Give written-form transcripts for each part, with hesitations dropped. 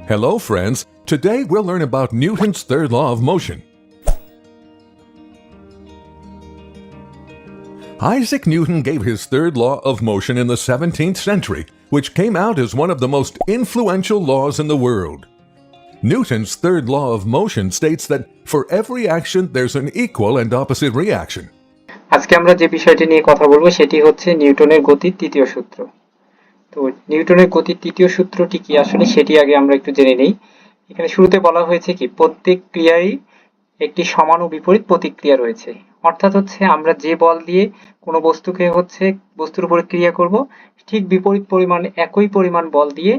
Hello, friends. Today we'll learn about Newton's third law of motion. Isaac Newton gave his third law of motion in the 17th century, which came out as one of the most influential laws in the world. Newton's third law of motion states that for every action there's an equal and opposite reaction. আজকে আমরা যে বিষয়টি নিয়ে কথা বলবো সেটি হচ্ছে নিউটনের গতির তৃতীয় সূত্র। তো নিউটনের গতির তৃতীয় সূত্রটি কি আসলে সেটি আগে আমরা একটু জেনে নেই। এখানে শুরুতে বলা হয়েছে কি প্রত্যেক ক্রিয়ায় একটি সমান ও বিপরীত প্রতিক্রিয়া রয়েছে। অর্থাৎ হচ্ছে আমরা যে বল দিয়ে কোনো বস্তুকে হচ্ছে বস্তুর উপরে ক্রিয়া করব, ঠিক বিপরীত পরিমাণ একই পরিমাণ বল দিয়ে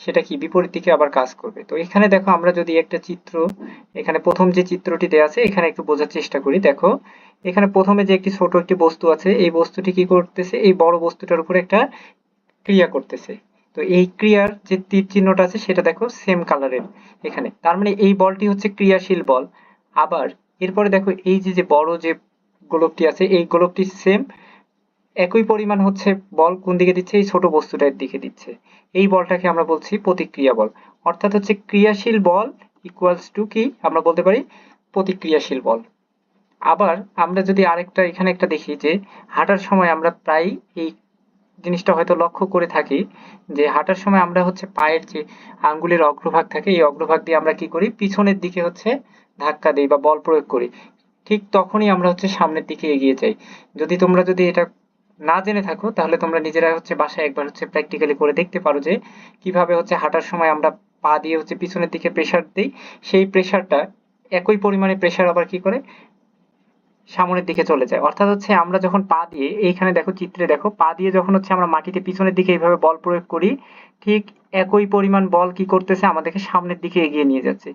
সেটা কি বিপরীত দিকে আবার কাজ করবে। তো এখানে দেখো আমরা যদি একটা চিত্র, এখানে প্রথম যে চিত্রটি দেওয়া আছে এখানে একটু বোঝার চেষ্টা করি। দেখো এখানে প্রথমে যে একটি ছোট একটি বস্তু আছে, এই বস্তুটি কি করতেছে, এই বড় বস্তুটার উপরে একটা ক্রিয়া করতেছে। তো এই ক্রিয়ার যে তীর চিহ্নটা আছে সেটা দেখো সেম কালারের এখানে, তার মানে এই বলটি হচ্ছে ক্রিয়াশীল বল। আবার এরপরে দেখো এই যে বড় যে গোলকটি আছে, এই গোলকটি সেম একই পরিমাণ হচ্ছে বল কোন দিকে দিচ্ছে, এই ছোট বস্তুটার দিকে দিচ্ছে। এই বলটাকে আমরা বলছি প্রতিক্রিয়া বল। অর্থাৎ হচ্ছে ক্রিয়াশীল বল ইকুয়ালস টু কি আমরা বলতে পারি প্রতিক্রিয়াশীল বল। আবার আমরা যদি আরেকটা এখানে একটা দেখি যে হাঁটার সময় আমরা প্রায় এই জিনিসটা হয়তো লক্ষ্য করে থাকি যে হাঁটার সময় আমরা হচ্ছে পায়ের যে আঙ্গুলের অগ্রভাগ থাকে, এই অগ্রভাগ দিয়ে আমরা কি করি পিছনের দিকে হচ্ছে ধাক্কা দেই বা বল প্রয়োগ করি। ঠিক তখনই আমরা হচ্ছে সামনের দিকে এগিয়ে যাই। যদি এটা না জেনে থাকো তাহলে তোমরা নিজেরা হচ্ছে বাসায় একবার হচ্ছে প্র্যাকটিক্যালি করে দেখতে পারো যে কিভাবে হচ্ছে হাঁটার সময় আমরা পা দিয়ে হচ্ছে পিছনের দিকে প্রেসার দিই, সেই প্রেসারটা একই পরিমাণে প্রেসার আবার কি করে সামনের দিকে চলে যায়। অর্থাৎ হচ্ছে আমরা যখন পা দিয়ে এইখানে দেখো চিত্রে দেখো পা দিয়ে যখন হচ্ছে আমরা মাটিতে পিছনের দিকে এইভাবে বল প্রয়োগ করি, ঠিক একই পরিমাণ বল কি করতেছে আমাদেরকে সামনের দিকে এগিয়ে নিয়ে যাচ্ছে।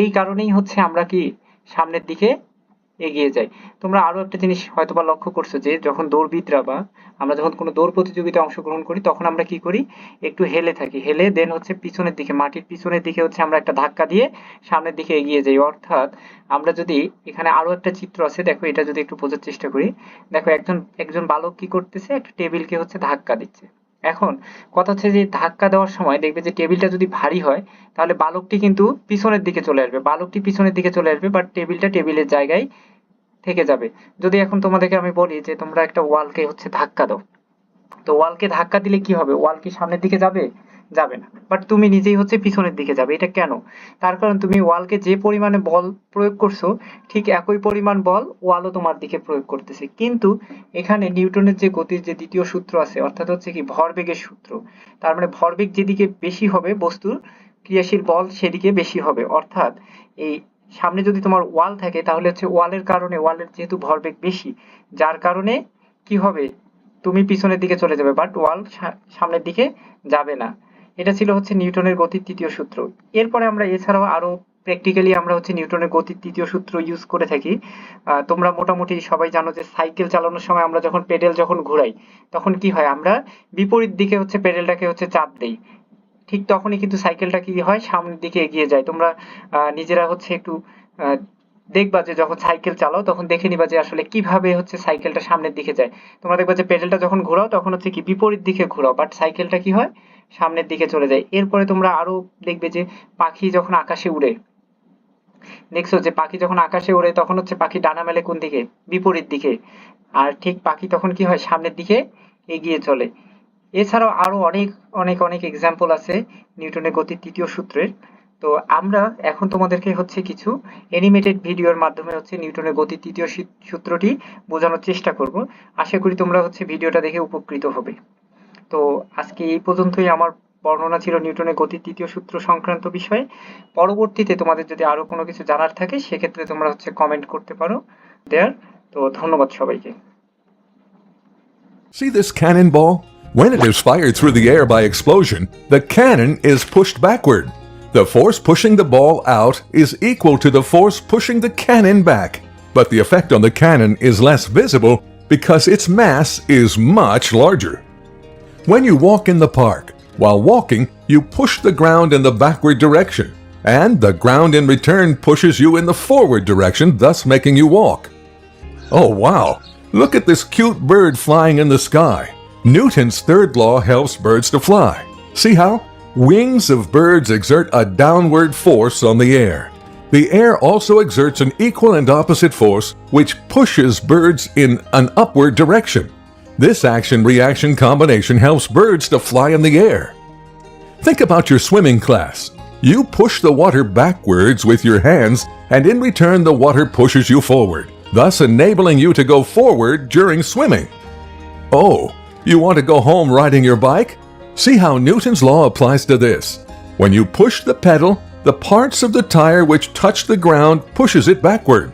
এই কারণেই হচ্ছে আমরা কি সামনের দিকে এগিয়ে যাই। তোমরা আরো একটা জিনিস হয়তোবা লক্ষ্য করছো যে যখন দৌড়বিদরা বা আমরা যখন কোনো দৌড় প্রতিযোগিতায় অংশগ্রহণ করি তখন আমরা কি করি একটু হেলে থাকি, হেলে দেন হচ্ছে পিছনের দিকে মাটির পিছনের দিকে হচ্ছে আমরা একটা ধাক্কা দিয়ে সামনের দিকে এগিয়ে যাই। অর্থাৎ আমরা যদি এখানে আরো একটা চিত্র আছে দেখো, এটা যদি একটু বোঝার চেষ্টা করি। দেখো একজন বালক কি করতেছে, একটা টেবিলকে হচ্ছে ধাক্কা দিচ্ছে। এখন কথা হচ্ছে যে ধাক্কা দেওয়ার সময় দেখবে যে টেবিলটা যদি ভারী হয় তাহলে বালকটি কিন্তু পিছনের দিকে চলে আসবে, বাট টেবিলটা টেবিলের জায়গায় থেকে যাবে। যদি এখন তোমাদেরকে আমি বলি যে তোমরা একটা ওয়ালকে হচ্ছে ধাক্কা দাও, তো ওয়ালকে ধাক্কা দিলে কি হবে, ওয়াল কি সামনের দিকে যাবে? যাবে না, বাট তুমি নিজেই হচ্ছে পিছনের দিকে যাবে। এটা কেন? তার কারণ তুমি ওয়ালকে যে পরিমাণে বল প্রয়োগ করছো ঠিক একই পরিমাণ বল ওয়ালও তোমার দিকে প্রয়োগ করতেছে। কিন্তু এখানে নিউটনের যে গতির যে দ্বিতীয় সূত্র আছে, অর্থাৎ হচ্ছে কি ভরবেগের সূত্র, তার মানে ভরবেগ যেদিকে বেশি হবে বস্তুর ক্রিয়াশীল বল সেদিকে বেশি হবে। অর্থাৎ এই সামনে যদি তোমার ওয়াল থাকে তাহলে হচ্ছে ওয়ালের কারণে, ওয়ালের যেহেতু ভরবেগ বেশি, যার কারণে কি হবে তুমি পিছনের দিকে চলে যাবে, বাট ওয়াল সামনের দিকে যাবে না। এটা ছিল হচ্ছে নিউটনের গতির তৃতীয় সূত্র। এরপরে আমরা এছাড়াও আরো প্র্যাকটিক্যালি আমরা হচ্ছে নিউটনের গতির তৃতীয় সূত্র ইউজ করে থাকি। তোমরা মোটামুটি সবাই জানো যে সাইকেল চালানোর সময় আমরা যখন পেডেল যখন ঘুরাই তখন কি হয়, আমরা বিপরীত দিকে হচ্ছে পেডেলটাকে হচ্ছে চাপ দেই। ঠিক তখনই কিন্তু সাইকেলটা কি হয় সামনের দিকে এগিয়ে যায়। তোমরা নিজেরা হচ্ছে একটু দেখবা যে যখন সাইকেল চালাও তখন দেখে নিবা যে আসলে কিভাবে হচ্ছে সাইকেলটা সামনের দিকে যায়। তোমরা দেখবা যে পেডেলটা যখন ঘোরাও তখন হচ্ছে কি বিপরীত দিকে ঘোরাও, বাট সাইকেলটা কি হয় সামনের দিকে চলে যায়। এরপরে তোমরা আরো দেখবে যে পাখি যখন আকাশে উড়ে, দেখছো যে পাখি যখন আকাশে ওড়ে তখন হচ্ছে পাখি ডানা মেলে কোন দিকে, বিপরীত দিকে। আর ঠিক পাখি তখন কি হয় সামনের দিকে এগিয়ে চলে। এছাড়াও আরো অনেক অনেক অনেক এক্সাম্পল আছে নিউটনের গতির তৃতীয় সূত্রের। তো আমরা এখন তোমাদেরকে হচ্ছে কিছু অ্যানিমেটেড ভিডিওর মাধ্যমে হচ্ছে নিউটনের গতির তৃতীয় সূত্রটি বোঝানোর চেষ্টা করব। আশা করি তোমরা হচ্ছে ভিডিওটা দেখে উপকৃত হবে। তো আজকে এই পর্যন্তই আমার বর্ণনা ছিল নিউটনের গতির তৃতীয় সূত্র সংক্রান্ত বিষয়ে। পরবর্তীতে তোমাদের যদি আরো কোনো কিছু জানার থাকে সেক্ষেত্রে তোমরা হচ্ছে কমেন্ট করতে পারো দেয়ার। তো ধন্যবাদ সবাইকে। See this cannonball? When it is fired through the air by explosion, the cannon is pushed backward. The force pushing the ball out is equal to the force pushing the cannon back, but the effect on the cannon is less visible because its mass is much larger. When you walk in the park, while walking, you push the ground in the backward direction, and the ground in return pushes you in the forward direction, thus making you walk. Oh wow! Look at this cute bird flying in the sky. Newton's third law helps birds to fly. See how? Wings of birds exert a downward force on the air. The air also exerts an equal and opposite force which pushes birds in an upward direction. This action-reaction combination helps birds to fly in the air. Think about your swimming class. You push the water backwards with your hands, and in return the water pushes you forward, thus enabling you to go forward during swimming. Oh, you want to go home riding your bike? See how Newton's law applies to this. When you push the pedal, the parts of the tire which touch the ground pushes it backward.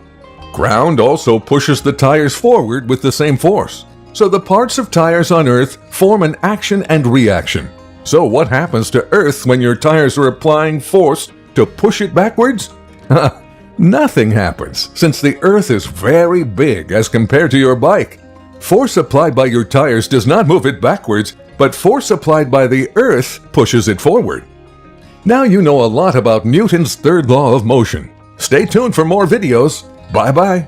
Ground also pushes the tires forward with the same force. So the parts of tires on Earth form an action and reaction. So what happens to Earth when your tires are applying force to push it backwards? Nothing happens, since the Earth is very big as compared to your bike. Force applied by your tires does not move it backwards, but force applied by the Earth pushes it forward. Now you know a lot about Newton's third law of motion. Stay tuned for more videos. Bye-bye.